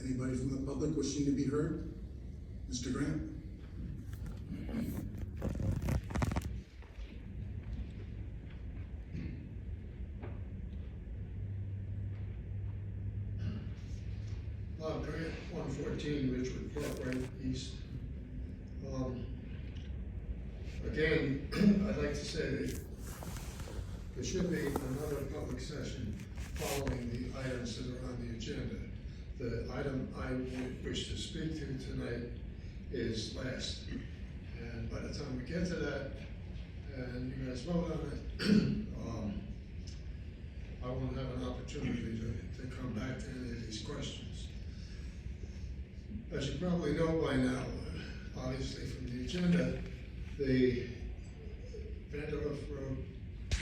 Anybody from the public wishing to be heard? Mr. Grant? Bob Grant, 114 Richwood Park, right east. Again, I'd like to say that there should be another public session following the items that are on the agenda. The item I wish to speak to tonight is last. And by the time we get to that, and you guys vote on it, I won't have an opportunity to come back to any of these questions. As you probably know by now, obviously from the agenda, the VanderHoof Road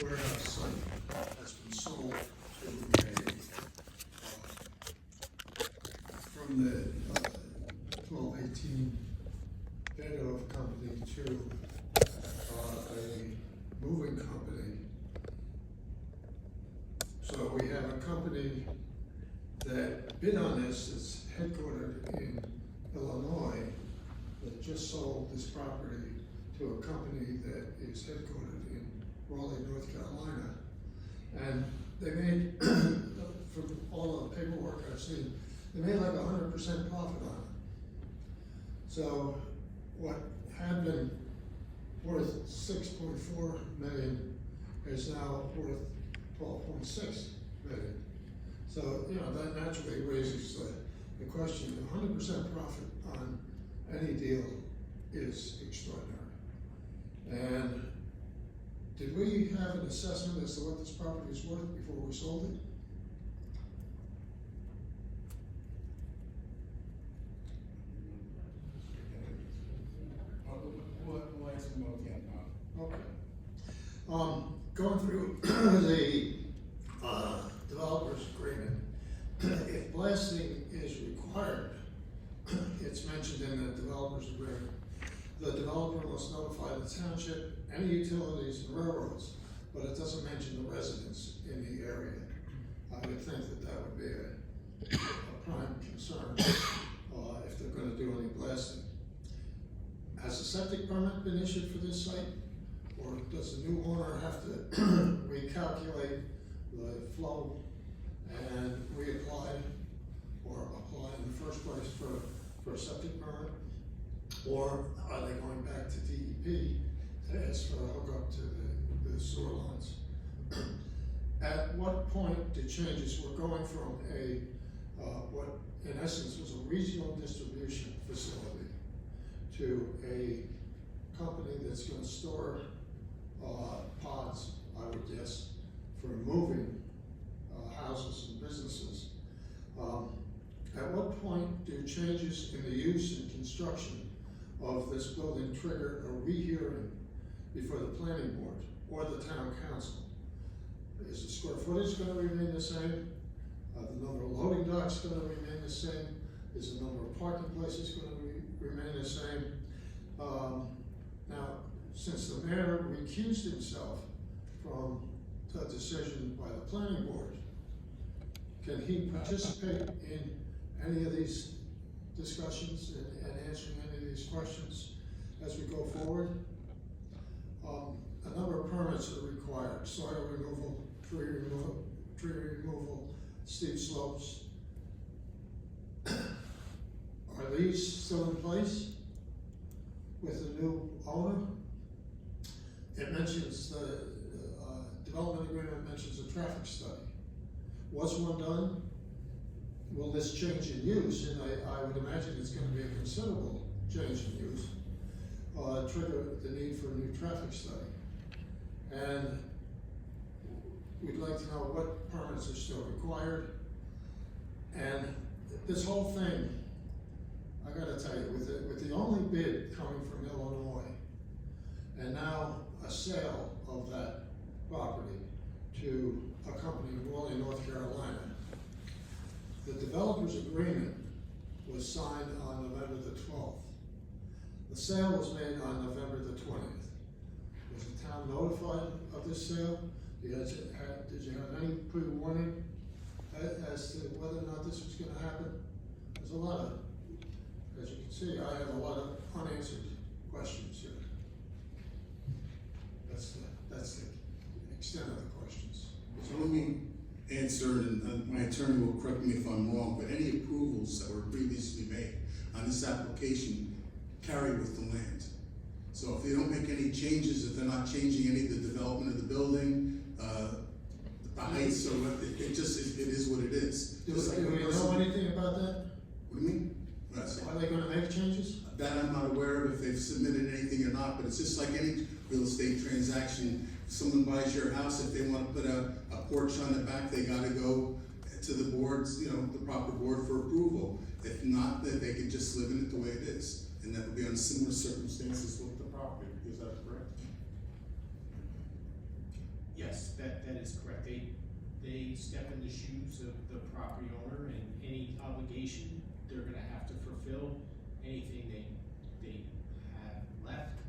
warehouse site has been sold to from the 1218 VanderHoof company to a moving company. So we have a company that bid on this that's headquartered in Illinois that just sold this property to a company that is headquartered in Raleigh, North Carolina. And they made, from all the paperwork I've seen, they made like 100% profit on it. So what had been worth $6.4 million is now worth $12.6 million. So, you know, that naturally raises the question, 100% profit on any deal is extraordinary. And did we have an assessment as to what this property is worth before we sold it? We'll ask them again. Okay. Going through the developer's agreement, if blasting is required, it's mentioned in the developer's agreement, the developer must notify the township, any utilities and railroads, but it doesn't mention the residents in the area. I would think that that would be a prime concern if they're going to do any blasting. Has a septic permit been issued for this site? Or does the new owner have to recalculate the flow and reapply or apply in the first place for a septic permit? Or are they going back to DEP to ask for a hookup to the sewer lines? At what point did changes, we're going from a, what in essence was a regional distribution facility to a company that's going to store pods, I would guess, for moving houses and businesses. At what point do changes in the use and construction of this building trigger a rehearing before the planning board or the town council? Is the square footage going to remain the same? The number of loading docks going to remain the same? Is the number of parking places going to remain the same? Now, since the mayor recused himself from the decision by the planning board, can he participate in any of these discussions and answering any of these questions as we go forward? A number of permits are required: soil removal, tree removal, steep slopes. Are these still in place with the new owner? It mentions the development agreement mentions a traffic study. Was one done? Will this change in use, and I would imagine it's going to be a considerable change in use, trigger the need for a new traffic study? And we'd like to know what permits are still required. And this whole thing, I gotta tell you, with the only bid coming from Illinois, and now a sale of that property to a company in Raleigh, North Carolina, the developer's agreement was signed on November the 12th. The sale was made on November the 20th. Was the town notified of this sale? Did you have any pre-warning as to whether or not this was going to happen? there's a lot of, as you can see, I have a lot of unanswered questions here. That's the extent of the questions. So let me answer, and my attorney will correct me if I'm wrong, but any approvals that were previously made on this application carry with the land. So if they don't make any changes, if they're not changing any of the development of the building, the heights, or what, it is what it is. Do we know anything about that? What do you mean? What I say? Are they gonna make changes? That I'm not aware of if they've submitted anything or not, but it's just like any real estate transaction. If someone buys your house, if they want to put a porch on the back, they gotta go to the boards, the proper board for approval. If not, then they could just live in it the way it is. And that would be on similar circumstances with the property. Is that correct? Yes, that is correct. They step in the shoes of the property owner, and any obligation they're gonna have to fulfill, anything they have left,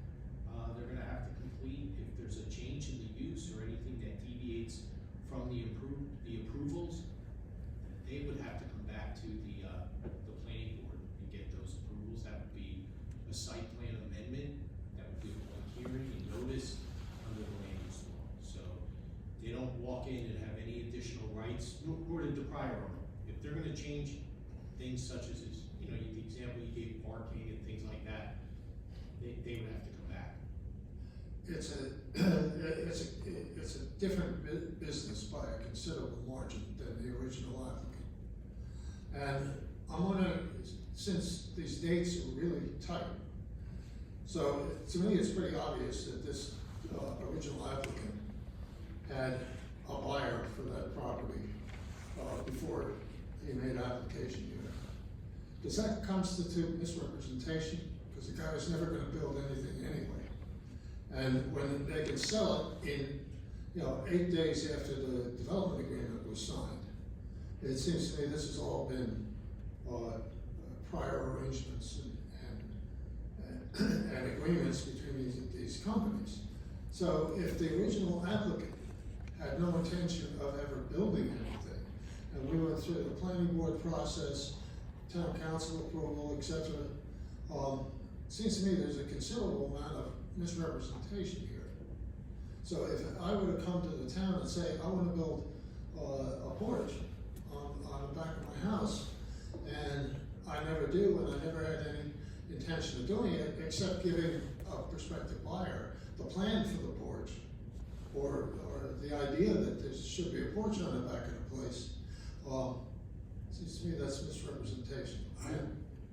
they're gonna have to complete. If there's a change in the use or anything that deviates from the approvals, they would have to come back to the planning board and get those approvals. That would be a site plan amendment, that would be a public hearing and notice under the land use law. So they don't walk in and have any additional rights, nor did the prior owner. If they're gonna change things such as, the example you gave, parking and things like that, they would have to come back. It's a different business by a considerable margin than the original applicant. And I'm wondering, since these dates are really tight, so to me it's pretty obvious that this original applicant had a buyer for that property before he made application here. Does that constitute misrepresentation? Because the guy was never going to build anything anyway. And when they can sell it in, 8 days after the development agreement was signed, it seems to me this has all been prior arrangements and agreements between these companies. So if the original applicant had no intention of ever building anything, and we went through the planning board process, town council approval, etc., seems to me there's a considerable amount of misrepresentation here. So if I were to come to the town and say, I want to build a porch on the back of my house, and I never do, and I never had any intention of doing it, except giving a prospective buyer the plan for the porch, or the idea that there should be a porch on the back of the place, seems to me that's misrepresentation.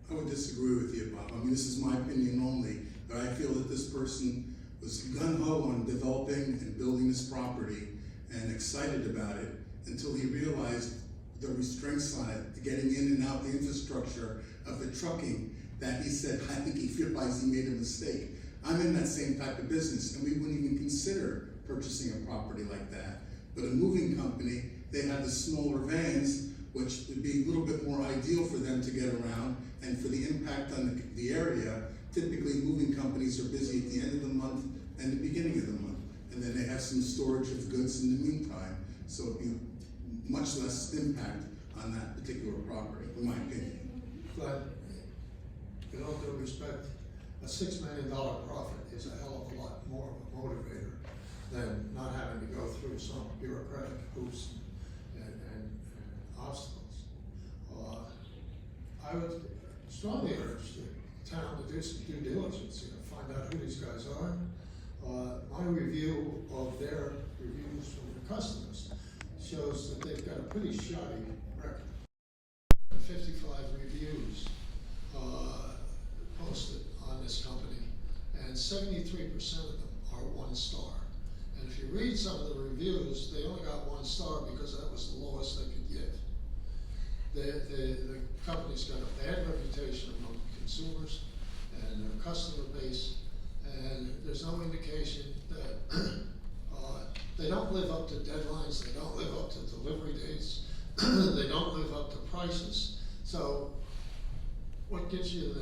I would disagree with you, Bob. I mean, this is my opinion only, but I feel that this person was gung-ho on developing and building this property and excited about it until he realized the restraints on it, getting in and out the infrastructure of the trucking, that he said, I think he realized he made a mistake. I'm in that same type of business, and we wouldn't even consider purchasing a property like that. But a moving company, they have the smaller vans, which would be a little bit more ideal for them to get around, and for the impact on the area. Typically, moving companies are busy at the end of the month and the beginning of the month, and then they have some storage of goods in the meantime, so it'd be much less impact on that particular property, in my opinion. But, with all due respect, a $6 million profit is a hell of a lot more of a motivator than not having to go through some bureaucratic hoops and obstacles. I would strongly urge the town to do some due diligence, find out who these guys are. My review of their reviews from the customers shows that they've got a pretty shoddy record. 55 reviews posted on this company, and 73% of them are 1 star. And if you read some of the reviews, they only got 1 star because that was the lowest they could give. The company's got a bad reputation among consumers and their customer base, and there's no indication that they don't live up to deadlines, they don't live up to delivery dates, they don't live up to prices. So what gives you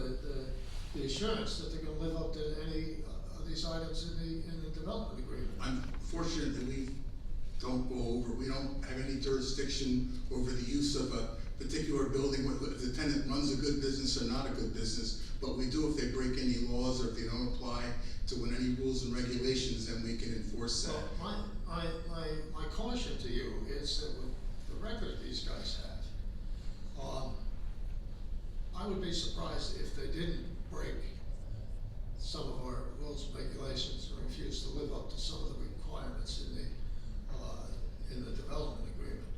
the assurance that they're going to live up to any of these items in the development agreement? I'm fortunate that we don't have any jurisdiction over the use of a particular building, if the tenant runs a good business or not a good business, but we do if they break any laws or if they don't apply to any rules and regulations, then we can enforce that. Well, my caution to you is that with the record these guys have, I would be surprised if they didn't break some of our rules and regulations or refuse to live up to some of the requirements in the development agreement.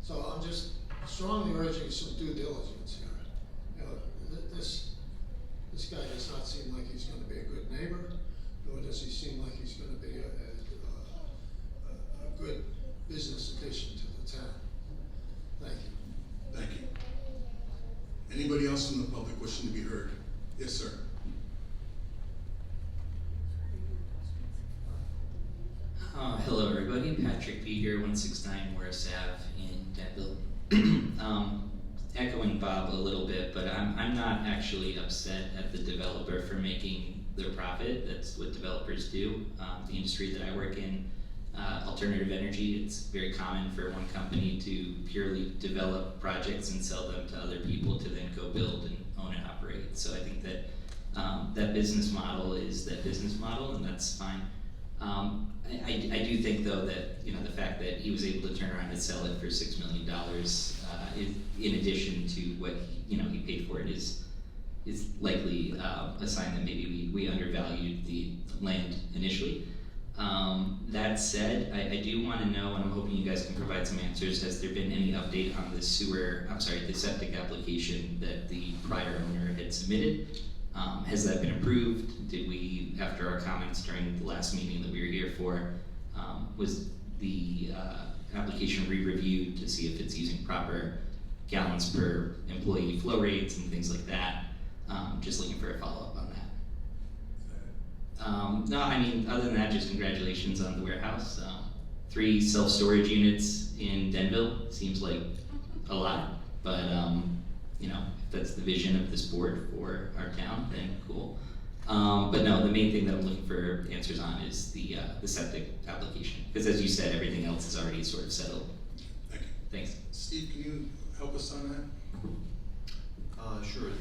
So I'm just strongly urging some due diligence here. You know, this guy does not seem like he's going to be a good neighbor, nor does he seem like he's going to be a good business addition to the town. Thank you. Thank you. Anybody else from the public wishing to be heard? Yes, sir. Hello everybody, Patrick B. here, 169 Morris Ave in Denville. Echoing Bob a little bit, but I'm not actually upset at the developer for making their profit. That's what developers do. The industry that I work in, alternative energy, it's very common for one company to purely develop projects and sell them to other people to then go build and own and operate. So I think that that business model is that business model, and that's fine. I do think though that, you know, the fact that he was able to turn around and sell it for $6 million, is, in addition to what he paid for it, is likely a sign that maybe we undervalued the land initially. That said, I do want to know, and I'm hoping you guys can provide some answers. Has there been any update on the septic application that the prior owner had submitted? Has that been approved? Did we, after our comments during the last meeting that we were here for, was the application re-reviewed to see if it's using proper gallons per employee flow rates and things like that? Just looking for a follow-up on that. No, I mean, other than that, just congratulations on the warehouse. 3 self-storage units in Denville seems like a lot, but you know, if that's the vision of this board for our town, then cool. But no, the main thing that I'm looking for answers on is the septic application, because as you said, everything else is already sort of settled. Thank you. Thanks. Steve, can you help us on that? Sure.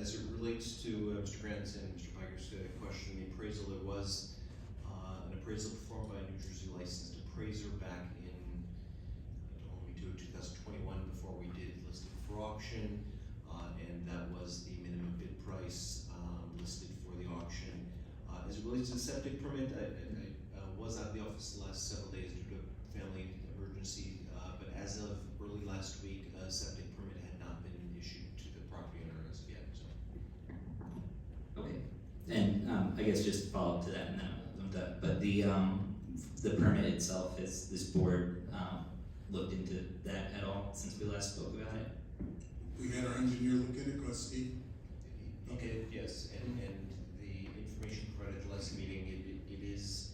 As it relates to Mr. Grant's and Mr. Piker's question, the appraisal, there was an appraisal performed by a New Jersey licensed appraiser back in 2021 before we did list it for auction, and that was the minimum bid price listed for the auction. As it relates to the septic permit, I was out of the office the last several days due to a family emergency, but as of early last week, a septic permit had not been issued to the property owner as of yet. So. Okay. And I guess just to follow up to that, and then I'm done. But the permit itself, has this board looked into that at all since we last spoke about it? We had our engineer look at it, go Steve. Okay. Yes, and the information provided at the last meeting, it is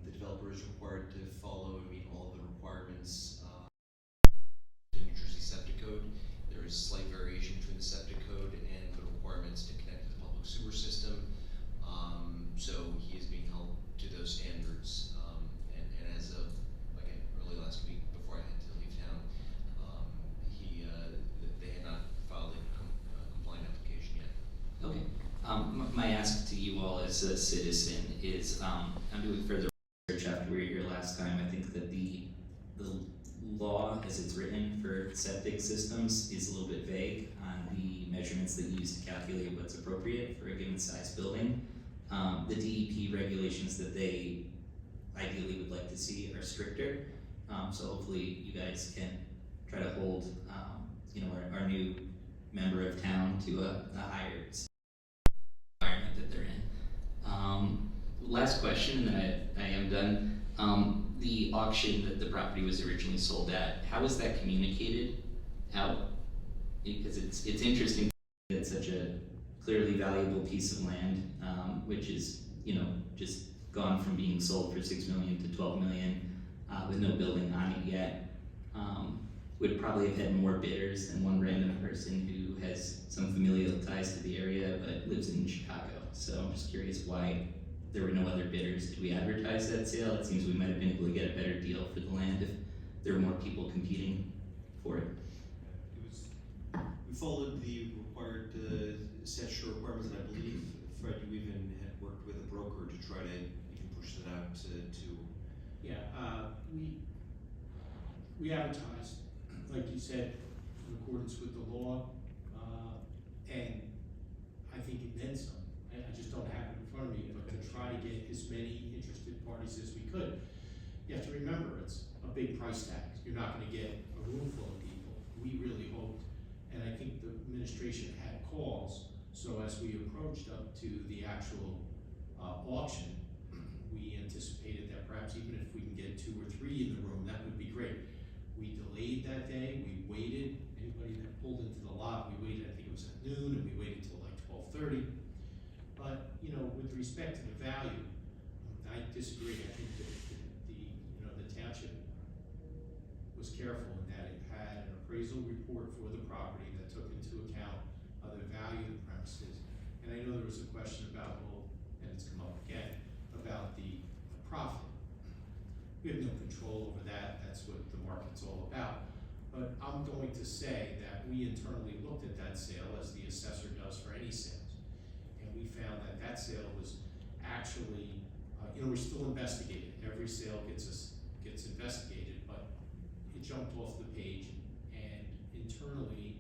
the developer is required to follow and meet all of the requirements in New Jersey septic code. There is slight variation between the septic code and the requirements to connect to the public sewer system. So he is being held to those standards. And as of again early last week, before I had to leave town, they had not filed a compliant application yet. Okay. My ask to you all as a citizen is, I'm doing further research after we were here last time. I think that the law as it's written for septic systems is a little bit vague on the measurements that you use to calculate what's appropriate for a given size building. The DEP regulations that they ideally would like to see are stricter. So hopefully you guys can try to hold our new member of town to a higher environment that they're in. Last question, and then I am done. The auction that the property was originally sold at, how was that communicated out? Because it's interesting that it's such a clearly valuable piece of land, which is, just gone from being sold for $6 million to $12 million, with no building on it yet. Would probably have had more bidders than one random person who has some familial ties to the area but lives in Chicago. So I'm just curious why there were no other bidders. Did we advertise that sale? It seems we might have been able to get a better deal for the land if there were more people competing for it. It was, we followed the required statutory requirements, and I believe, Fred, you even had worked with a broker to try to even push that out to Yeah, we advertised, like you said, in accordance with the law, and I think it meant some. I just don't have it in front of me, but to try to get as many interested parties as we could. You have to remember, it's a big price tag. You're not gonna get a room full of people. We really hoped, and I think the administration had calls, so as we approached up to the actual auction, we anticipated that perhaps even if we can get 2 or 3 in the room, that would be great. We delayed that day, we waited, anybody that pulled into the lot, we waited, I think it was at noon, and we waited till like 12:30. But, you know, with respect to the value, I disagree. I think that the township was careful in that it had an appraisal report for the property that took into account the value of the premises. And I know there was a question about, well, and it's come up again, about the profit. We have no control over that. That's what the market's all about. But I'm going to say that we internally looked at that sale as the assessor does for any sales. And we found that that sale was actually, we're still investigating. Every sale gets investigated, but it jumped off the page. And internally,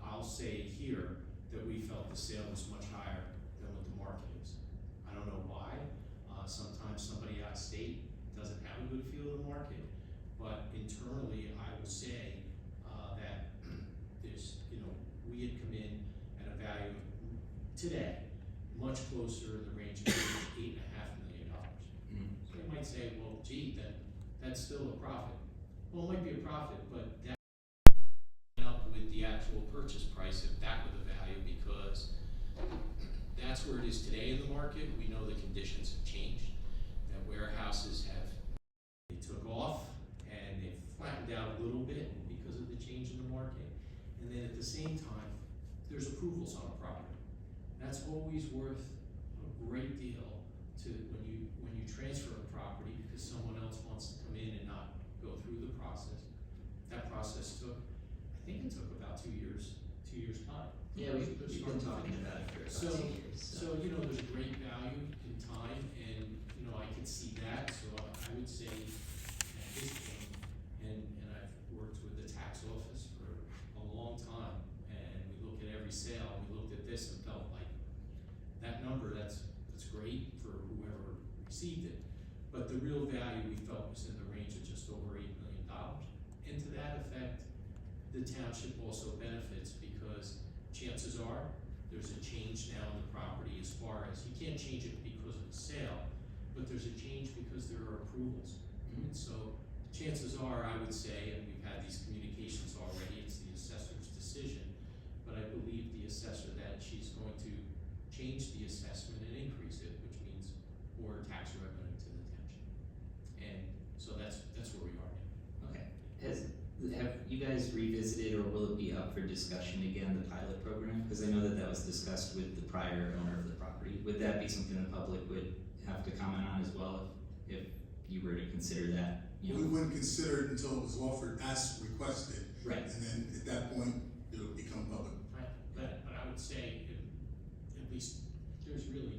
I'll say here that we felt the sale was much higher than what the market is. I don't know why. Sometimes somebody out of state doesn't have a good feel of the market, but internally, I will say that there's, we had come in at a value today much closer in the range of $8.5 million. So you might say, well, gee, that's still a profit. Well, it might be a profit, but that up with the actual purchase price if that were the value, because that's where it is today in the market. We know the conditions have changed, that warehouses they took off and they flattened out a little bit because of the change in the market. And then at the same time, there's approvals on a property. That's always worth a great deal to when you transfer a property because someone else wants to come in and not go through the process. That process took about 2 years time. Yeah, we've been talking about it for about 2 years. So there's a great value in time, and I could see that. So I would say at this point, and I've worked with the tax office for a long time, and we look at every sale. We looked at this and felt like that number. That's great for whoever received it, but the real value we felt was in the range of just over $8 million. And to that effect, the township also benefits because chances are there's a change now in the property as far as you can't change it because of the sale, but there's a change because there are approvals. And so chances are, I would say, and we've had these communications already, it's the assessor's decision, but I believe the assessor that she's going to change the assessment and increase it, which means more tax revenue to the township. And so that's where we are now. Okay. Have you guys revisited, or will it be up for discussion again, the pilot program? Because I know that was discussed with the prior owner of the property. Would that be something the public would have to comment on as well if you were to consider that? We wouldn't consider it until it was offered as requested. Right. And then at that point, it would become public. Right, but I would say, at least, there's really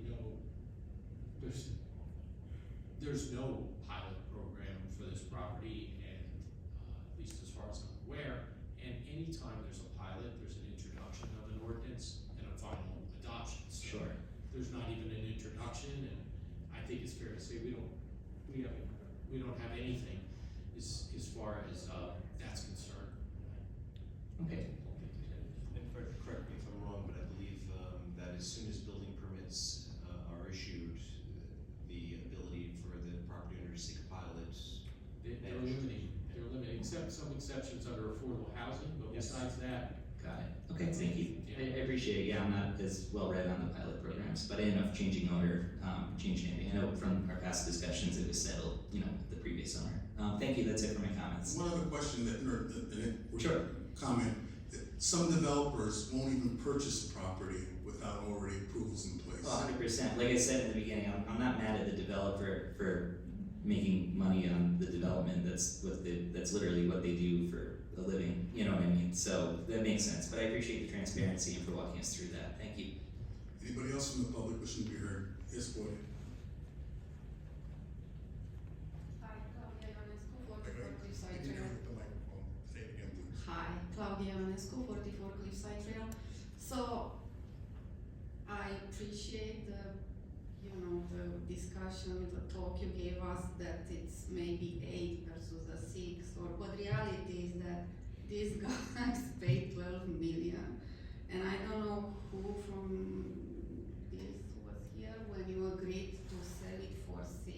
there's no pilot program for this property, and at least as far as I'm aware, and anytime there's a pilot, there's an introduction of an ordinance and a final adoption. So Sure. there's not even an introduction, and I think it's fair to say we don't have anything as far as that's concerned. Okay. And correct me if I'm wrong, but I believe that as soon as building permits are issued, the ability for the property owner to seek a pilot. They're limiting, except some exceptions under affordable housing, but Yes. besides that, Got it. Okay, thank you. Yeah. I appreciate it. Yeah, I'm not as well read on the pilot programs, but I didn't know if changing owner, changed anything. I know from our past discussions it was settled, the previous owner. Thank you. That's it for my comments. One other question Sure. comment. Some developers won't even purchase a property without already approvals in place. 100%. Like I said in the beginning, I'm not mad at the developer for making money on the development. That's literally what they do for a living, you know what I mean? So that makes sense, but I appreciate the transparency and for walking us through that. Thank you. Anybody else from the public wishing to be heard? Yes, Claudia. Hi, Claudia Ionescu, 44 Cliffside Can you Trail. hit the microphone? Say it again, please. Hi, Claudia Ionescu, 44 Cliffside Trail. So, I appreciate the, the discussion, the talk you gave us that it's maybe 8 versus the 6, but reality is that these guys paid 12 million. And I don't know who from this was here when you agreed to sell it for 6.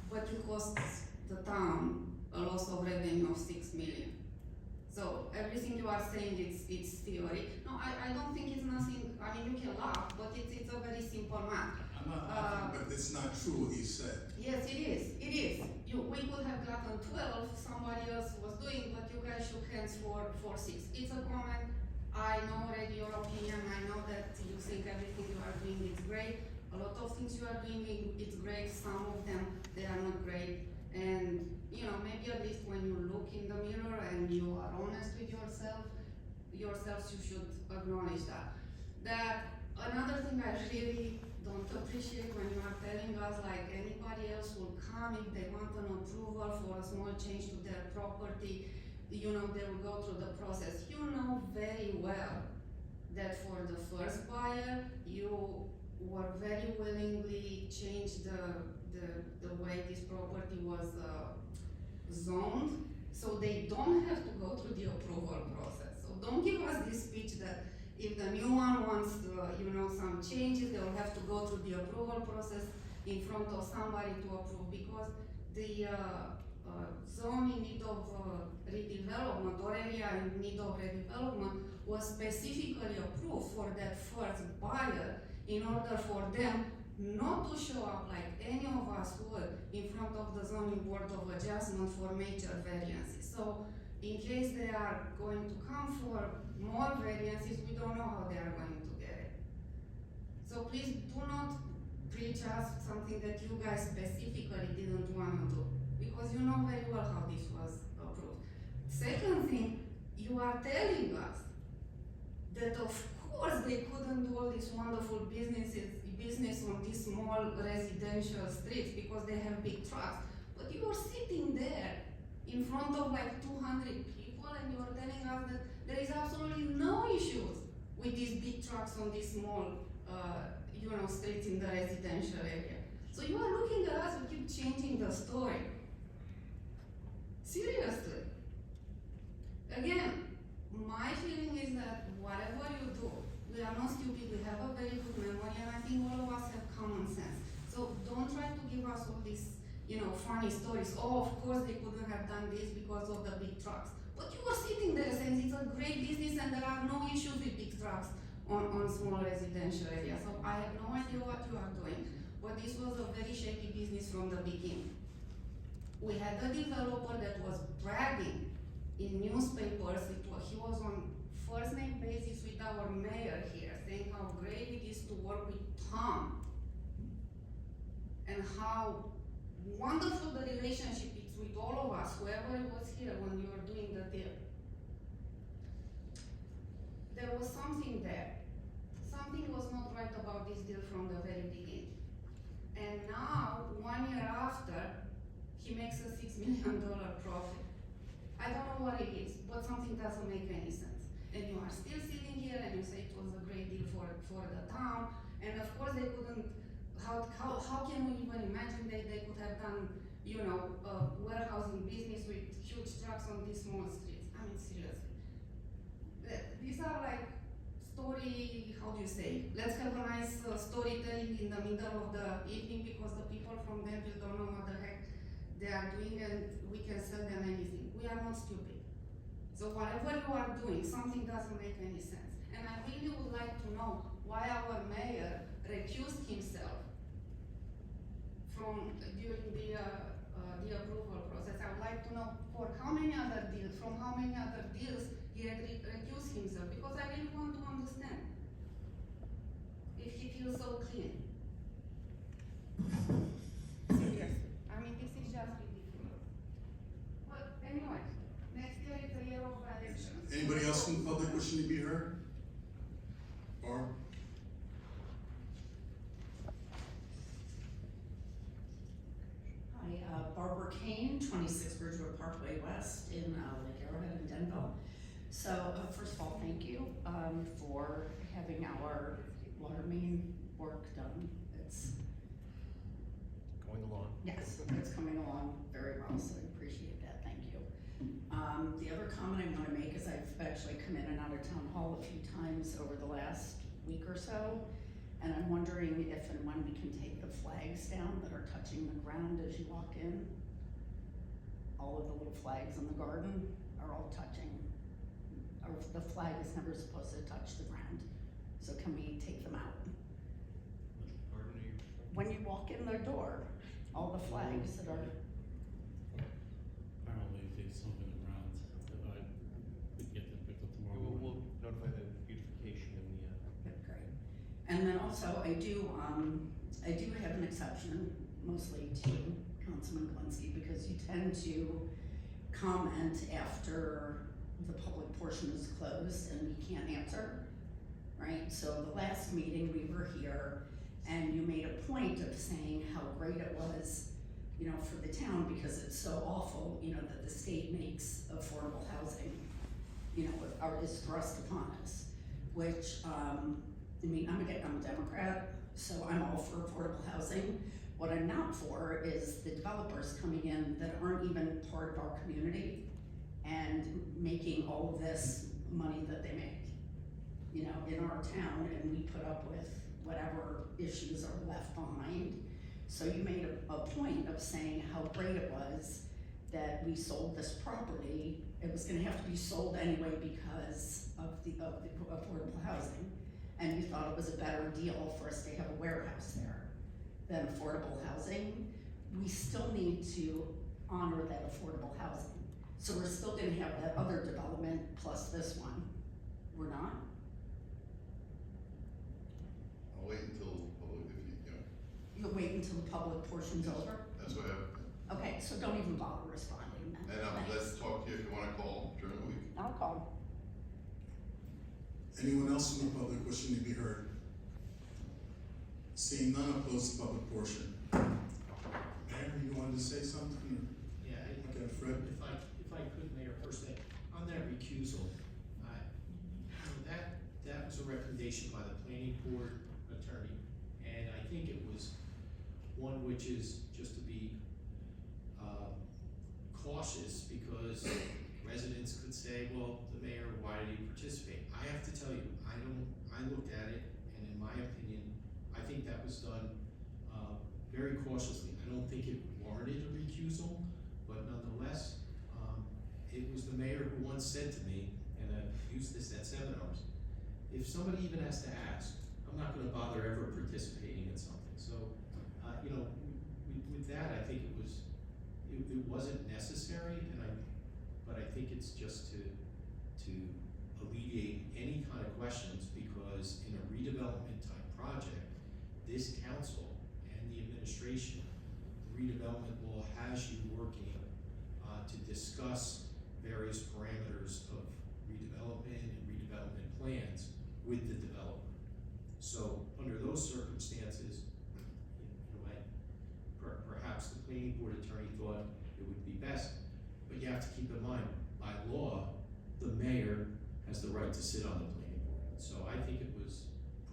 But you cost the town a loss of revenue of 6 million. So everything you are saying, it's theory. No, I don't think it's nothing. I mean, you can laugh, but it's a very simple math. I'm not laughing, but it's not true what you said. Yes, it is. It is. We could have gotten 12. Somebody else was doing, but you guys shook hands for 6. It's a comment. I know already your opinion. I know that you think everything you are doing is great. A lot of things you are doing, it's great. Some of them, they are not great. And maybe at least when you look in the mirror and you are honest with yourselves, you should acknowledge that. That another thing I really don't appreciate when you are telling us like anybody else will come if they want an approval for a small change to their property, they will go through the process. You know very well that for the first buyer, you were very willingly changed the way this property was zoned, so they don't have to go through the approval process. So don't give us this speech that if the new one wants some changes, they will have to go through the approval process in front of somebody to approve, because the zone in need of redevelopment or area in need of redevelopment was specifically approved for that first buyer in order for them not to show up like any of us would in front of the zoning board of adjustment for major variances. So in case they are going to come for more variances, we don't know how they are going to get it. So please do not preach us something that you guys specifically didn't want to do, because you know very well how this was approved. Second thing, you are telling us that of course they couldn't do all this wonderful business on these small residential streets because they have big trucks. But you are sitting there in front of like 200 people and you are telling us that there is absolutely no issues with these big trucks on these small streets in the residential area. So you are looking at us, we keep changing the story. Seriously. Again, my feeling is that whatever you do, we are not stupid, we have a very good memory, and I think all of us have common sense. So don't try to give us all these, funny stories. Oh, of course they couldn't have done this because of the big trucks. But you were sitting there saying it's a great business and there are no issues with big trucks on small residential areas. So I have no idea what you are doing, but this was a very shaky business from the beginning. We had a developer that was bragging in newspapers. He was on first name basis with our mayor here, saying how great it is to work with Tom and how wonderful the relationship is with all of us, whoever was here when you were doing the deal. There was something there. Something was not right about this deal from the very beginning. And now, 1 year after, he makes a $6 million profit. I don't know what it is, but something doesn't make any sense. And you are still sitting here and you say it was a great deal for the town. And of course they couldn't, how can we even imagine that they could have done, warehousing business with huge trucks on these small streets? I mean, seriously. These are like let's have a nice storytelling in the middle of the evening because the people from Denville don't know what the heck they are doing and we can sell them anything. We are not stupid. So whatever you are doing, something doesn't make any sense. And I really would like to know why our mayor recused himself from during the approval process. I would like to know from how many other deals he had recused himself, because I really want to understand if he feels so clean. Seriously, I mean this is just ridiculous. But anyway, public wishing to be heard? Barb? Hi, Barbara Kane, 26 Bridgewood Parkway West in Lake Arrowhead in Denville. So, first of all, thank you for having our water main work done. It's, Going along. yes, it's coming along very well, so I appreciate that, thank you. The other comment I want to make is I've actually come in and out of town hall a few times over the last week or so, and I'm wondering if and when we can take the flags down that are touching the ground as you walk in. All of the little flags in the garden are all touching, or the flag is never supposed to touch the ground. So can we take them out? Pardon me? When you walk in the door, all the flags that are, Apparently there's something around that I could get them picked up tomorrow We'll, morning. we'll notify the beautification and the, great. And then also I do have an exception, mostly to Councilman Galinsky, because you tend to comment after the public portion is closed and we can't answer, right? So the last meeting we were here and you made a point of saying how great it was, you know, for the town because it's so awful, you know, that the state makes affordable housing, you know, is thrust upon us, which, I mean, I'm a Democrat, so I'm all for affordable housing. What I'm not for is the developers coming in that aren't even part of our community and making all of this money that they make, you know, in our town, and we put up with whatever issues are left behind. So you made a point of saying how great it was that we sold this property. It was gonna have to be sold anyway because of the affordable housing. And you thought it was a better deal for us to have a warehouse there than affordable housing. We still need to honor that affordable housing. So we're still gonna have that other development plus this one. We're not? I'll wait until public, if you know, You'll wait until the public portion's over? that's what I, Okay, so don't even bother responding then. and I'm glad Thanks. to talk to you if you wanna call during the week. I'll call. Anyone else from the public wishing to be heard? Seeing none, I'll close the public portion. Mayor, you wanted to say something? Yeah, Okay, Fred? if I could, Mayor, first thing, on that recusal, that was a recommendation by the planning board attorney, and I think it was one which is just to be, cautious, because residents could say, well, the mayor, why did he participate? I have to tell you, I looked at it, and in my opinion, I think that was done, very cautiously. I don't think it warranted a recusal, but nonetheless, it was the mayor who once said to me, and I've used this at seminars, if somebody even has to ask, I'm not gonna bother ever participating in something. So, you know, with that, I think it wasn't necessary, but I think it's just to alleviate any kind of questions, because in a redevelopment type project, this council and the administration, the redevelopment law has you working to discuss various parameters of redevelopment and redevelopment plans with the developer. So under those circumstances, you know, perhaps the planning board attorney thought it would be best, but you have to keep in mind, by law, the mayor has the right to sit on the planning board. So I think it was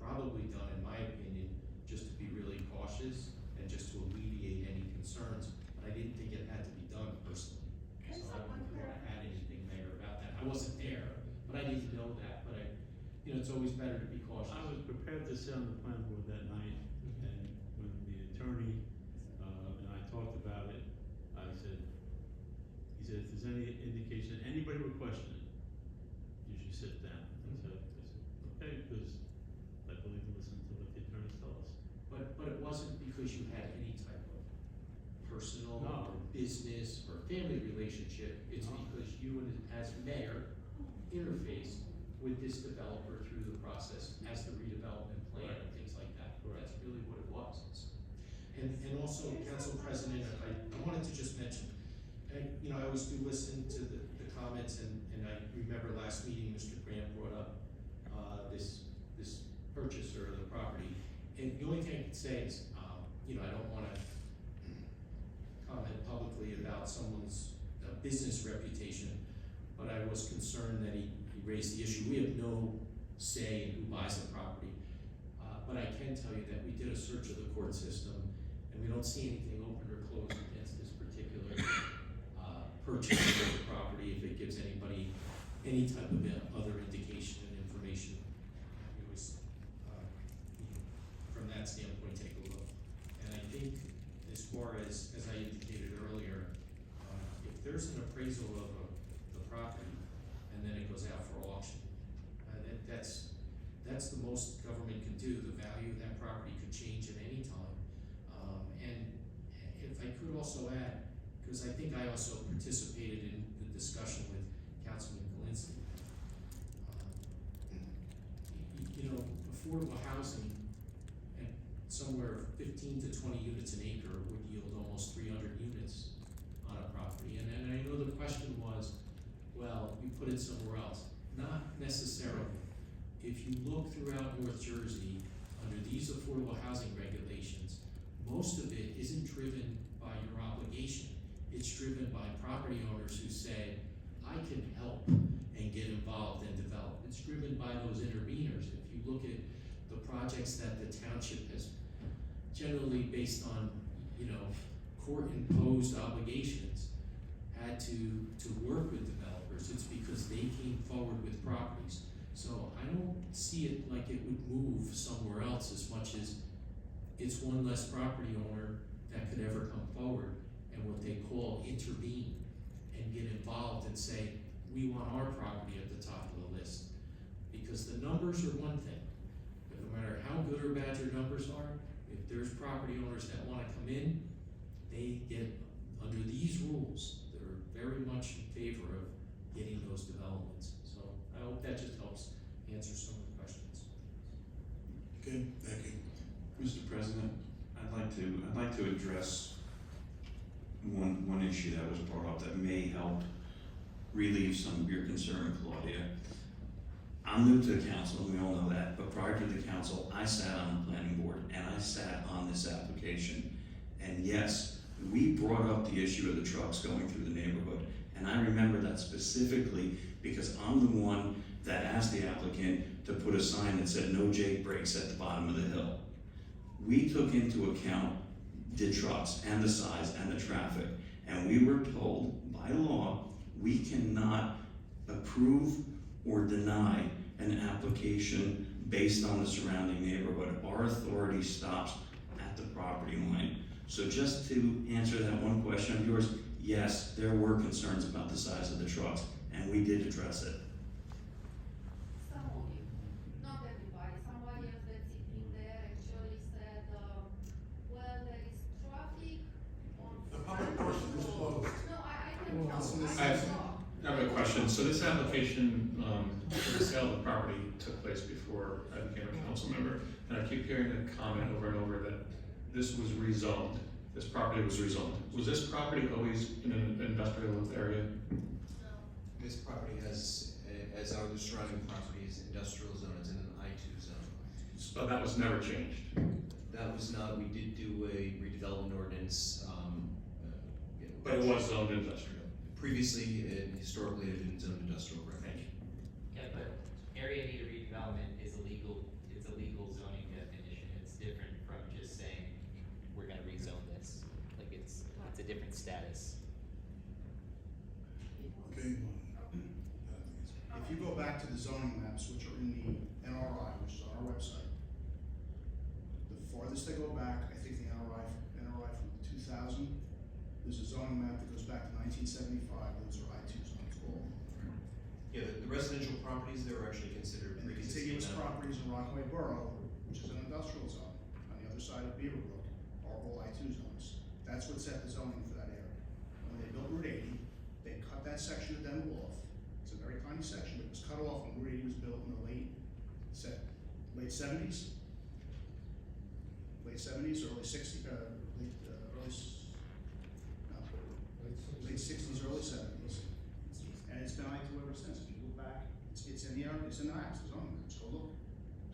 probably done, in my opinion, just to be really cautious and just to alleviate any concerns. But I didn't think it had to be done personally. So I don't know if you want to add anything, Mayor, about that. I wasn't there, but I need to know that. But you know, it's always better to be cautious. I was prepared to sit on the planning board that night, and when the attorney, and I talked about it, he said, if there's any indication, anybody would question it, you should sit down. I said, okay, because I believe to listen to what the attorneys tell us. But it wasn't because you had any type of personal No. or business or family relationship. It's No. because you, as mayor, interfaced with this developer through the process as the redevelopment plan and things like that. Correct. That's really what it was. And also, Council President, I wanted to just mention, you know, I always do listen to the comments, and I remember last meeting, Mr. Grant brought up, this purchaser of the property. And the only thing I can say is, you know, I don't wanna comment publicly about someone's business reputation, but I was concerned that he raised the issue. We have no say in who buys the property. But I can tell you that we did a search of the court system, and we don't see anything open or closed against this particular purchase of the property. If it gives anybody any type of other indication and information, we always, from that standpoint, take a look. And I think, as far as I indicated earlier, if there's an appraisal of the property and then it goes out for auction, that's the most government can do. The value of that property could change at any time. And if I could also add, because I think I also participated in the discussion with Councilman Galinsky. You know, affordable housing at somewhere 15 to 20 units an acre would yield almost 300 units on a property. And I know the question was, well, you put it somewhere else. Not necessarily. If you look throughout North Jersey, under these affordable housing regulations, most of it isn't driven by your obligation. It's driven by property owners who say, I can help and get involved and develop. It's driven by those interveners. If you look at the projects that the township has generally based on, you know, court-imposed obligations, had to work with developers, it's because they came forward with properties. So I don't see it like it would move somewhere else as much as it's one less property owner that could ever come forward and what they call intervene and get involved and say, we want our property at the top of the list. Because the numbers are one thing, but no matter how good or bad your numbers are, if there's property owners that wanna come in, they get, under these rules, they're very much in favor of getting those developments. So I hope that just helps answer some of the questions. Okay, thank you. Mr. President, I'd like to address one issue that was brought up that may help relieve some of your concern, Claudia. I'm new to the council, and we all know that, but prior to the council, I sat on the planning board and I sat on this application. And yes, we brought up the issue of the trucks going through the neighborhood. And I remember that specifically because I'm the one that asked the applicant to put a sign that said no Jake brakes at the bottom of the hill. We took into account the trucks and the size and the traffic, and we were told by law we cannot approve or deny an application based on the surrounding neighborhood. Our authority stops at the property line. So just to answer that one question of yours, yes, there were concerns about the size of the trucks, and we did address it. Some of you, not everybody, somebody else that's sitting there actually said, well, there is traffic on. The public portion is closed. No, I can Councilman talk, Simpson. I I can talk. I have a question. So this application for the sale of the property took place before I became a council member, and I keep hearing the comment over and over that this was rezoned. This property was rezoned. Was this property always in an industrial area? This property has, as are the surrounding properties, industrial zone, it's in an I2 zone. So that was never changed. That was not, we did do a redevelopment ordinance, But it was zoned industrial. Previously, historically, it had been zoned industrial, right? Thank you. Yeah, but area need redevelopment is illegal, it's a legal zoning definition, it's different from just saying, we're gonna rezone this, like it's a different status. Okay. If you go back to the zoning maps, which are in the NRI, which is on our website, the farthest they go back, I think the NRI from 2000, there's a zoning map that goes back to 1975, those are I2 zones, all. Yeah, the residential properties, they were actually considered And the pre-existing. contiguous properties in Rockaway Borough, which is an industrial zone, on the other side of Beaverbrook, are all I2 zones. That's what set the zoning for that area. When they built Route 80, they cut that section of Denville off. It's a very tiny section, but it was cut off when Route 80 was built in the late 70s? Late 70s, early 60s, late 60s, early 70s. And it's been I2 ever since. If you look back, it's in the maps, the zoning maps. Go look.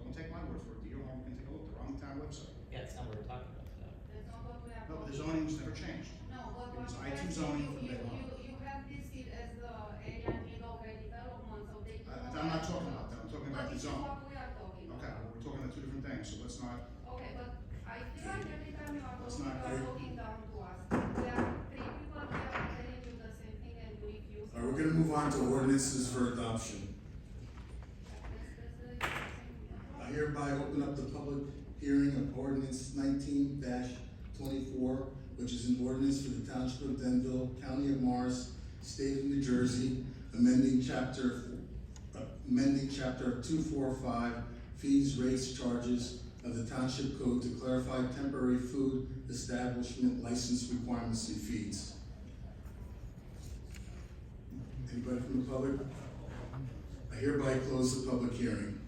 Don't take my word for it. Do your homework and take a look. They're on the town website. Yeah, it's not what we're talking about though. That's not what we are No, but the talking. zoning was never changed. No, what It was we I2 are zoning saying, from day one. you have listed as the area need of redevelopment, so they. I'm not talking about that. I'm talking about But the this is zone. what we are talking about. Okay, well, we're talking about two different things, so let's not. Okay, but I feel like every time you are Let's talking, not you are talking down to us. We are three people here telling you the same thing and you refuse. All right, we're gonna move on to ordinances for adoption. I hereby open up the public hearing of ordinance 19-24, which is an ordinance for the Township of Denville, County of Morris, State of New Jersey, amending chapter 245, fees, rates, charges of the Township Code to clarify temporary food establishment license requirements and fees. Anybody from the public? I hereby close the public hearing.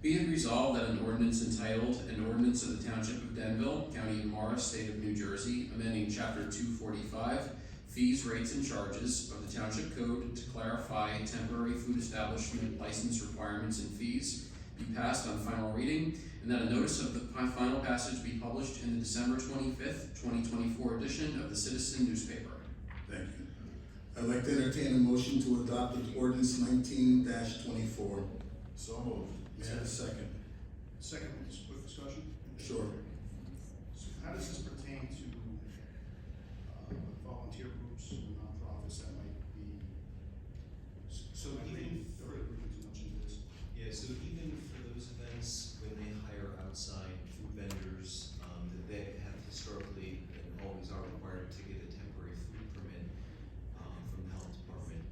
Be it resolved that an ordinance entitled, An Ordinance of the Township of Denville, County of Morris, State of New Jersey, amending Chapter 245, fees, rates, and charges of the Township Code to clarify temporary food establishment license requirements and fees, be passed on final reading, and that a notice of the final passage be published in the December 25th, 2024 edition of the Citizen newspaper. Thank you. I'd like to entertain a motion to adopt the ordinance 19-24. So moved. May I have a second? Second, just quick discussion. Sure. So how does this pertain to volunteer groups or nonprofits that might be? So even for too much into this. Yeah, so even for those events, when they hire outside food vendors, that they have historically and always are required to get a temporary food permit from the health department.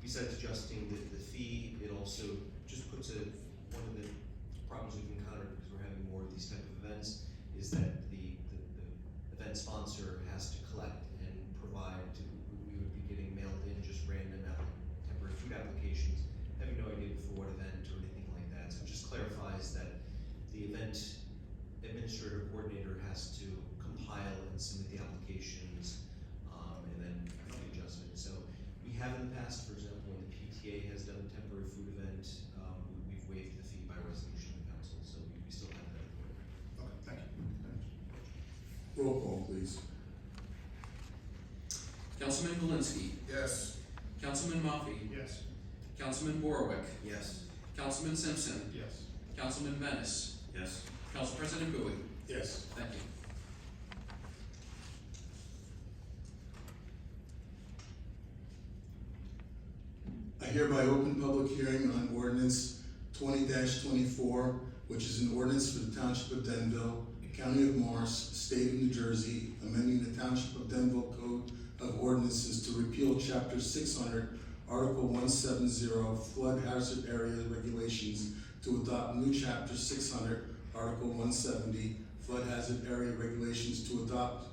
Besides adjusting the fee, it also just puts one of the problems we've encountered because we're having more of these type of events is that the event sponsor has to collect and provide we would be getting mailed in just random temporary food applications, having no idea for what event or anything like that. So it just clarifies that the event administrator coordinator has to compile and submit the applications and then make the adjustment. So we have in the past, for example, when the PTA has done a temporary food event, we've waived the fee by resolution of the council, so we still have that authority. Okay, thank you. Thanks. Roll call, please. Councilman Valinsky. Yes. Councilman Muffy. Yes. Councilman Borwick. Yes. Councilman Simpson. Yes. Councilman Venice. Yes. Council President Bowie. Yes. Thank you. I hereby open public hearing on ordinance 20-24, which is an ordinance for the Township of Denville, County of Morris, State of New Jersey, amending the Township of Denville Code of Ordinances to repeal Chapter 600, Article 170, Flood Hazard Area Regulations, to adopt new Chapter 600, Article 170, Flood Hazard Area Regulations, to adopt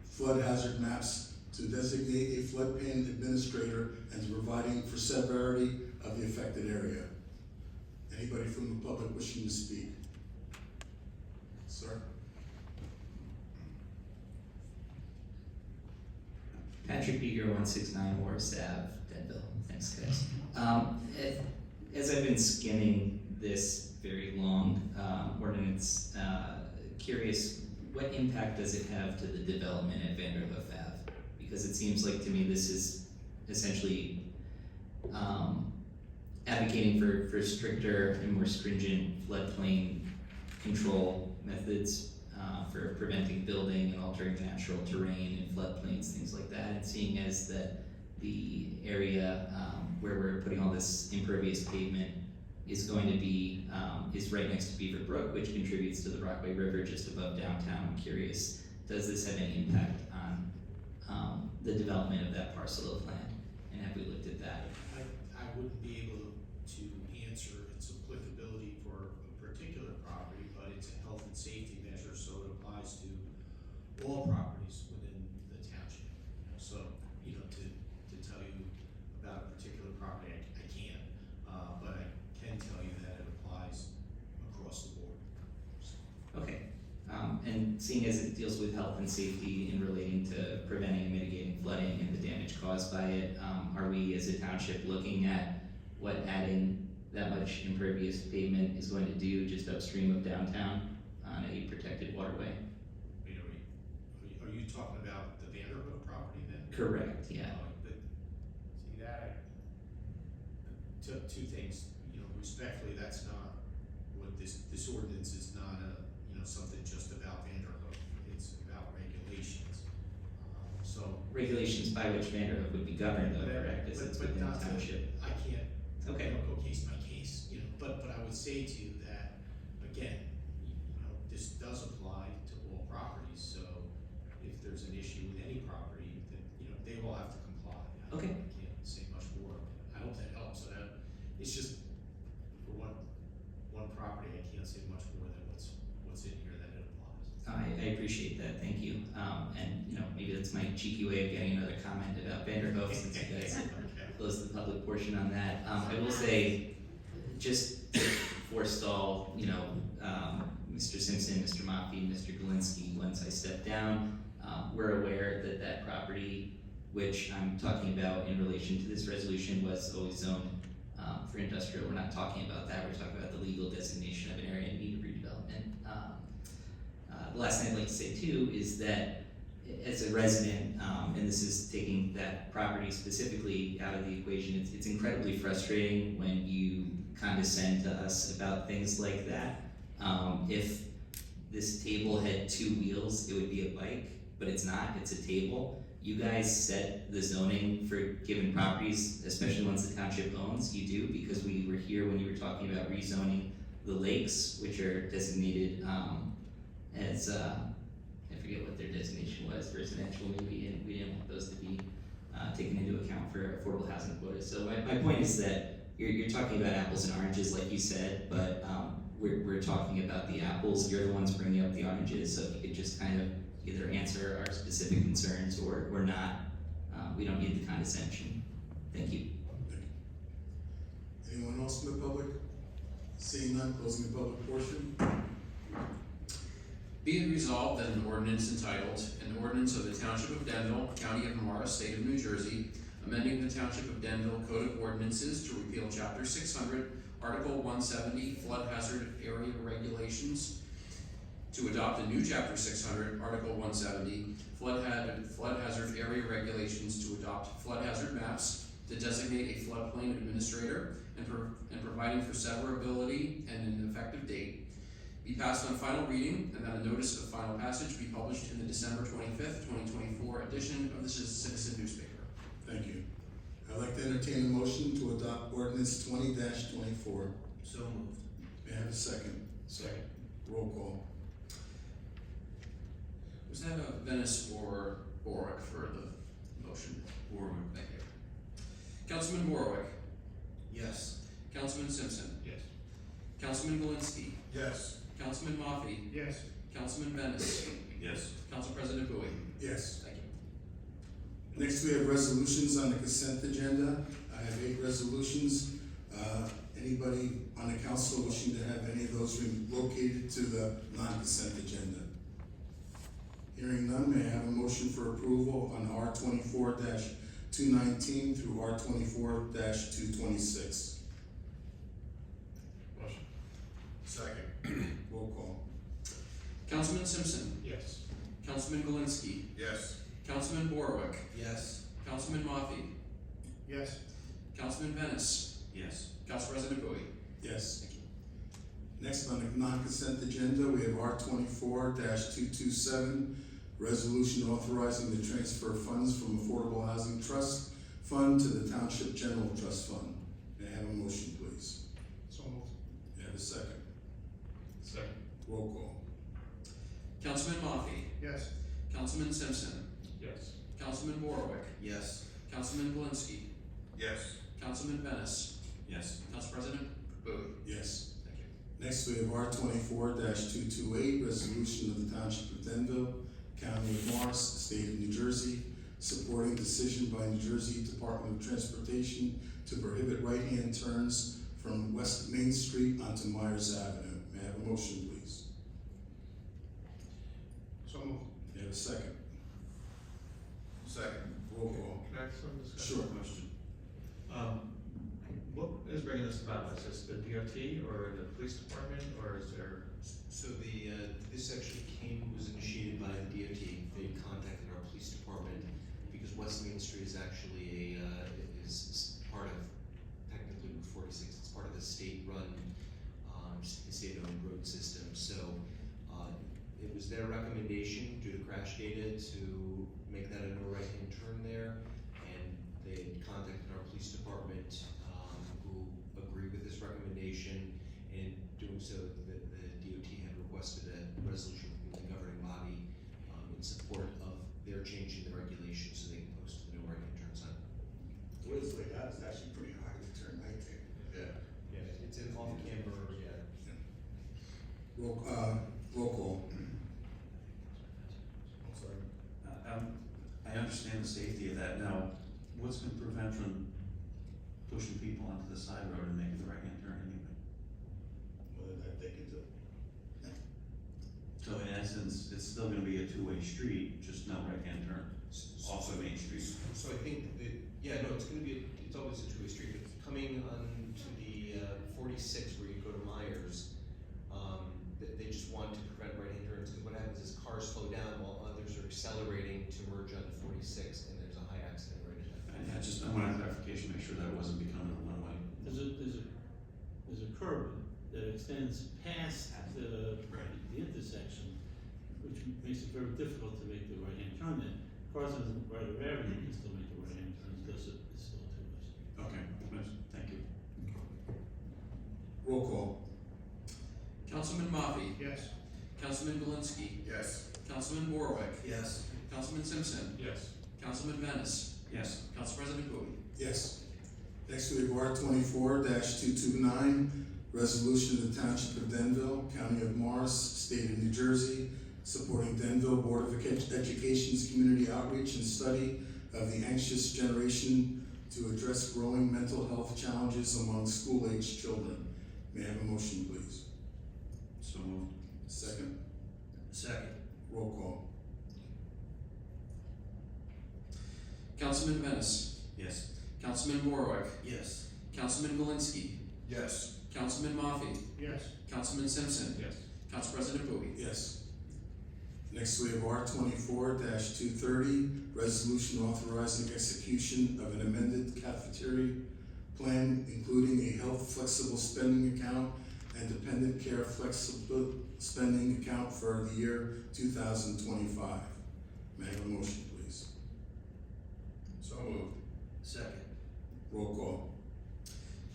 flood hazard maps, to designate a floodplain administrator, and to providing for severity of the affected area. Anybody from the public wishing to speak? Sir? Patrick Beeger, 169 Morris Ave, Denville. Thanks, guys. As I've been skimming this very long ordinance, curious, what impact does it have to the development at VanderHoof Ave? Because it seems like to me this is essentially advocating for stricter and more stringent floodplain control methods for preventing building and altering natural terrain and floodplains, things like that, and seeing as that the area where we're putting all this impervious pavement is going to be, is right next to Beaver Brook, which contributes to the Rockaway River just above downtown. I'm curious, does this have any impact on the development of that parcel of land? And have we looked at that? I wouldn't be able to answer its applicability for a particular property, but it's a health and safety measure, so it applies to all properties within the township. So, to tell you about a particular property, I can't, but I can tell you that it applies across the board. Okay, and seeing as it deals with health and safety in relating to preventing and mitigating flooding and the damage caused by it, are we as a township looking at what adding that much impervious pavement is going to do just upstream of downtown on a protected waterway? Are you talking about the VanderHoof property then? Correct, yeah. But, see that, two things, respectfully, that's not what this ordinance is not something just about VanderHoof, it's about regulations. So. Regulations by which VanderHoof would be governed though, correct, because it's But within the not to- township. I can't, Okay. go case by case, but I would say to you that, again, this does apply to all properties, so if there's an issue with any property, then, they will have to comply. Okay. I can't say much more, I hope that helps, it's just, for one property, I can't say much more than what's in here that it applies. I appreciate that, thank you. And, maybe that's my cheeky way of getting another comment about VanderHoof since you guys closed the public portion on that. I will say, just to forestall, Mr. Simpson, Mr. Maffey, Mr. Galinsky, once I step down, we're aware that that property, which I'm talking about in relation to this resolution, was always zoned for industrial. We're not talking about that, we're talking about the legal designation of an area in need of redevelopment. The last thing I'd like to say too is that as a resident, and this is taking that property specifically out of the equation, it's incredibly frustrating when you condescend to us about things like that. If this table had two wheels, it would be a bike, but it's not, it's a table. You guys set the zoning for given properties, especially ones the township owns, you do, because we were here when you were talking about rezoning the lakes, which are designated as, I forget what their designation was, residential maybe, and we didn't want those to be taken into account for affordable housing quotas. So my point is that you're talking about apples and oranges like you said, but we're talking about the apples, you're the ones bringing up the oranges, so if you could just kind of either answer our specific concerns or not, we don't need the condescension. Thank you. Anyone else in the public? Seeing none, closing the public portion. Be it resolved that an ordinance entitled, an ordinance of the Township of Denville, County of Morris, State of New Jersey, amending the Township of Denville Code of Ordinances to repeal Chapter 600, Article 170, Flood Hazard Area Regulations, to adopt a new Chapter 600, Article 170, Flood Hazard Area Regulations, to adopt flood hazard maps, to designate a floodplain administrator, and providing for severability and an effective date, be passed on final reading, and that a notice of final passage be published in the December 25th, 2024 edition of the Citizen newspaper. Thank you. I'd like to entertain a motion to adopt ordinance 20-24. So moved. May I have a second? Second. Roll call. Was that a Venice or Borwick for the motion? Warwick. Thank you. Councilman Borwick. Yes. Councilman Simpson. Yes. Councilman Galinsky. Yes. Councilman Maffey. Yes. Councilman Venice. Yes. Council President Bowie. Yes. Thank you. Next, we have resolutions on the consent agenda. I have 8 resolutions. Anybody on the council wishing to have any of those relocated to the non-consent agenda? Hearing none, may I have a motion for approval on R 24-219 through R 24-226? Motion. Second. Roll call. Councilman Simpson. Yes. Councilman Galinsky. Yes. Councilman Borwick. Yes. Councilman Maffey. Yes. Councilman Venice. Yes. Council President Bowie. Yes. Next on the non-consent agenda, we have R 24-227, resolution authorizing the transfer of funds from Affordable Housing Trust Fund to the Township General Trust Fund. May I have a motion, please? So moved. May I have a second? Second. Roll call. Councilman Maffey. Yes. Councilman Simpson. Yes. Councilman Borwick. Yes. Councilman Galinsky. Yes. Councilman Venice. Yes. Council President Bowie. Yes. Thank you. Next, we have R 24-228, resolution of the Township of Denville, County of Morris, State of New Jersey, supporting decision by New Jersey Department of Transportation to prohibit right-hand turns from West Main Street onto Myers Avenue. May I have a motion, please? have a second? Second. Roll call. Can I have some discussion? Sure. Question. What is bringing this about? Is this the DOT or the police department, or is there? So this actually was initiated by the DOT. They contacted our police department because West Main Street is actually is part of, technically Route 46, it's part of the state-run, state-owned road system. So it was their recommendation due to crash data to make that a no right-hand turn there. And they had contacted our police department, who agreed with this recommendation. And in doing so, the DOT had requested a resolution from the governing body in support of their changing the regulations so they can post the no right-hand turn sign. The way it's laid out, it's actually pretty hard to turn right there. Yeah. Yeah, it's an off-camber, yeah. Roll call. I'm sorry. I understand the safety of that. Now, what's going to prevent from pushing people onto the side road and making the right-hand turn anyway? Well, that they can do. So in essence, it's still going to be a two-way street, just no right-hand turn off of Main Street. So I think that, yeah, no, it's always a two-way street, but coming on to the 46 where you go to Myers, they just want to prevent right-hand turns, because what happens is cars slow down while others are accelerating to merge onto 46, and there's a high accident rate at that. I want clarification, make sure that wasn't becoming a one-way. There's a curb that extends past the intersection, which makes it very difficult to make the right-hand turn there. Cars in the right of area can still make the right-hand turns, because it's still two ways. Okay, thank you. Roll call. Councilman Moffitt, Yes. Councilman Galinsky, Yes. Councilman Borwick, Yes. Councilman Simpson, Yes. Councilman Venice, Yes. Council President Bowie. Yes. Next we have R 24-229, resolution of the Township of Denville, County of Morris, State of New Jersey, supporting Denville Board of Education's community outreach and study of the anxious generation to address growing mental health challenges among school-aged children. May I have a motion, please? So moved. Second. Second. Roll call. Councilman Venice, Yes. Councilman Borwick, Yes. Councilman Galinsky, Yes. Councilman Moffitt, Yes. Councilman Simpson, Yes. Council President Bowie. Yes. Next we have R 24-230, resolution authorizing execution of an amended cafeteria plan, including a health flexible spending account and dependent care flexible spending account for the year 2025. May I have a motion, please? So moved. Second. Roll call.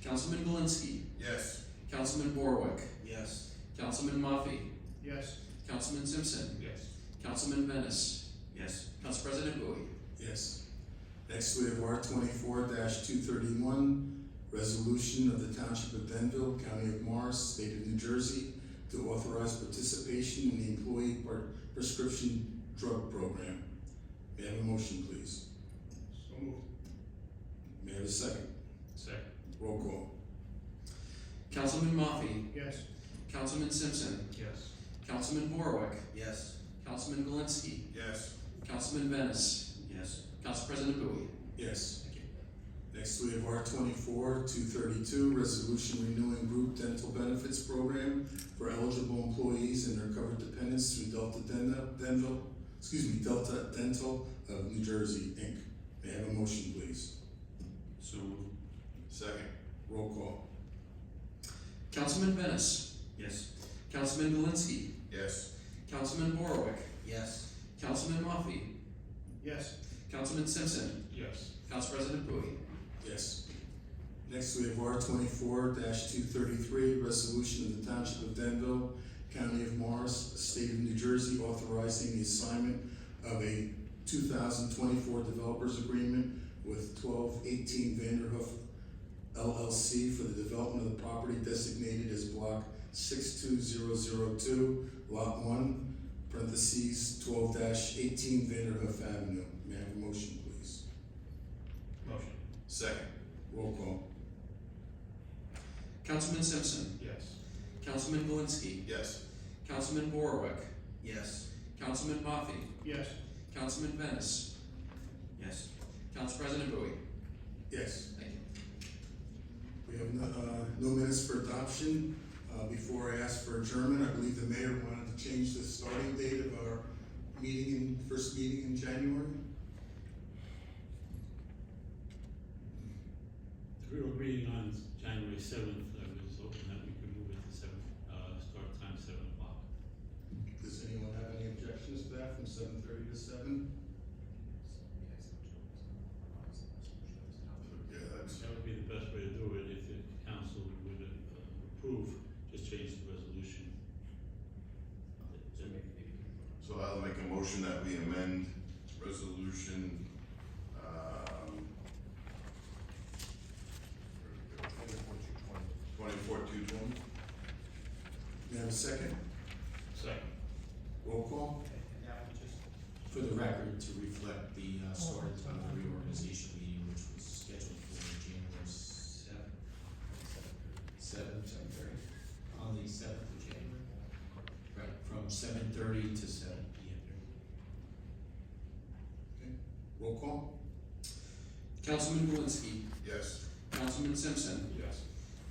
Councilman Galinsky, Yes. Councilman Borwick, Yes. Councilman Moffitt, Yes. Councilman Simpson, Yes. Councilman Venice, Yes. Council President Bowie. Yes. Next we have R 24-231, resolution of the Township of Denville, County of Morris, State of New Jersey, to authorize participation in the employee prescription drug program. May I have a motion, please? So moved. May I have a second? Second. Roll call. Councilman Moffitt, Yes. Councilman Simpson, Yes. Councilman Borwick, Yes. Councilman Galinsky, Yes. Councilman Venice, Yes. Council President Bowie. Yes. Next we have R 24-232, resolution renewing group dental benefits program for eligible employees and their covered dependents through Delta Dental of New Jersey, Inc. May I have a motion, please? So moved. Second. Roll call. Councilman Venice, Yes. Councilman Galinsky, Yes. Councilman Borwick, Yes. Councilman Moffitt, Yes. Councilman Simpson, Yes. Council President Bowie. Yes. Next we have R 24-233, resolution of the Township of Denville, County of Morris, State of New Jersey, authorizing the assignment of a 2024 developers agreement with 1218 VanderHoof LLC for the development of the property designated as block 62002, lot 1, parentheses 12-18 VanderHoof Avenue. May I have a motion, please? Motion. Second. Roll call. Councilman Simpson, Yes. Councilman Galinsky, Yes. Councilman Borwick, Yes. Councilman Moffey, Yes. Councilman Venice, Yes. Council President Bowie. Yes. Thank you. We have no minutes for adoption. Before I ask for adjournment, I believe the mayor wanted to change the starting date of our first meeting in January. We were meeting on January 7th, I was hoping that we could move it to start time 7 o'clock. Does anyone have any objections to that, from 7:30 to 7? Yeah, that's, That would be the best way to do it, if the council would approve, just change the resolution. so I'll make a motion that we amend resolution, 24-220. May I have a second? Second. Roll call? And that would just, For the record, to reflect the start time of the reorganization meeting, which was scheduled for January 7th, on the 7th of January. Right, from 7:30 to 7 p.m. Roll call? Councilman Walensky, Yes. Councilman Simpson, Yes.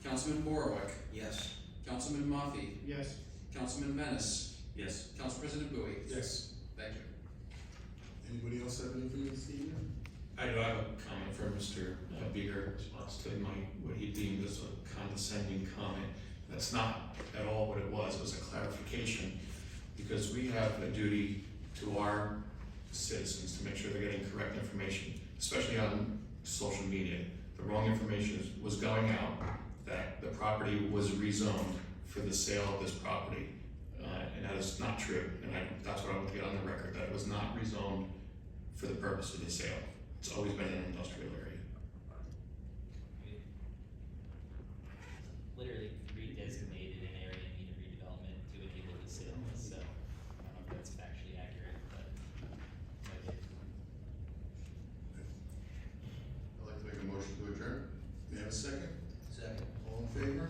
Councilman Borowick, Yes. Councilman Moffey, yes. Councilman Venice, Yes. Council President Bowie. Yes. Thank you. Anybody else have anything this evening? I do have a comment for Mr. Beeger in response to what he deemed as a condescending comment. That's not at all what it was a clarification, because we have a duty to our citizens to make sure they're getting correct information, especially on social media. The wrong information was going out, that the property was rezoned for the sale of this property, and that is not true, and that's what I want to get on the record, that it was not rezoned for the purpose of the sale. It's always been an industrial area. Literally redesignated an area in need of redevelopment to enable the sale, so I don't know if that's factually accurate, but. I'd like to make a motion to adjourn. May I have a second? Second. All in favor?